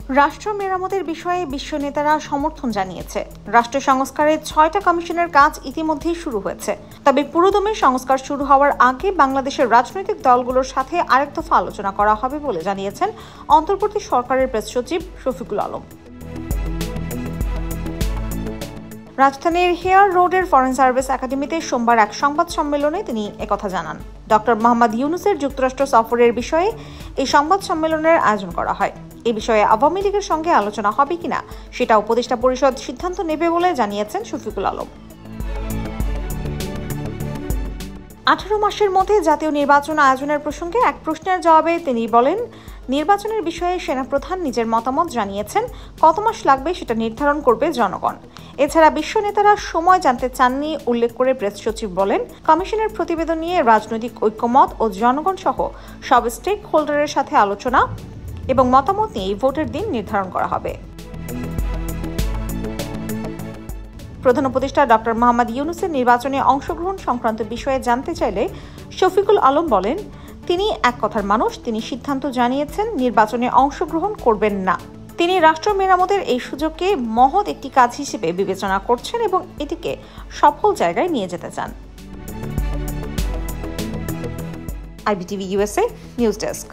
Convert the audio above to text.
রাষ্ট্র মেরামতের বিষয়ে বিশ্ব নেতারা সমর্থন জানিয়েছে। রাষ্ট্র সংস্কারের 6টা কমিশনের কাজ ইতিমধ্যেই শুরু হয়েছে। তবে পুরোদমে সংস্কার শুরু হওয়ার আগে বাংলাদেশের রাজনৈতিক দলগুলোর সাথে আরেক দফা আলোচনা করা হবে বলে জানিয়েছেন অন্তর্বর্তী সরকারের প্রেস সচিব শফিকুল আলম। রাজধানীর হেয়ার রোডের ফরেন সার্ভিস একাডেমিতে সোমবার এক সংবাদ সম্মেলনে তিনি একথা জানান। ডক্টর মোহাম্মদ ইউনূসের যুক্তরাষ্ট্র সফরের বিষয়ে এই সংবাদ সম্মেলনের আয়োজন করা হয়। এ বিষয়ে আওয়ামী লীগের সঙ্গে আলোচনা হবে কিনা সেটা উপদেষ্টা পরিষদ সিদ্ধান্ত নেবে বলে জানিয়েছেন শফিকুল আলম। 18 মাসের মধ্যে জাতীয় নির্বাচন আয়োজনের প্রসঙ্গে এক প্রশ্নের জবাবে তিনি বলেন, নির্বাচনের বিষয়ে সেনাপ্রধান নিজের মতামত জানিয়েছেন, কত মাস লাগবে সেটা নির্ধারণ করবে জনগণ। এছাড়া বিশ্ব নেতারা সময় জানতে চাননি উল্লেখ করে প্রেস সচিব বলেন, কমিশনের প্রতিবেদন নিয়ে রাজনৈতিক ঐক্যমত ও জনগণ সহ সব স্টেক হোল্ডারের সাথে আলোচনা এবং মতামত নিয়ে ভোটের দিন নির্ধারণ করা হবে। প্রধান উপদেষ্টা ডক্টর মোহাম্মদ ইউনূসের নির্বাচনে অংশগ্রহণ সংক্রান্ত বিষয়ে জানতে চাইলে শফিকুল আলম বলেন, তিনি এক কথার মানুষ, তিনি সিদ্ধান্ত জানিয়েছেন নির্বাচনে অংশগ্রহণ করবেন না। তিনি রাষ্ট্র মেরামতের এই সুযোগকে মহৎ একটি কাজ হিসেবে বিবেচনা করছেন এবং এটিকে সফল জায়গায় নিয়ে যেতে চান। IBTV USA news desk.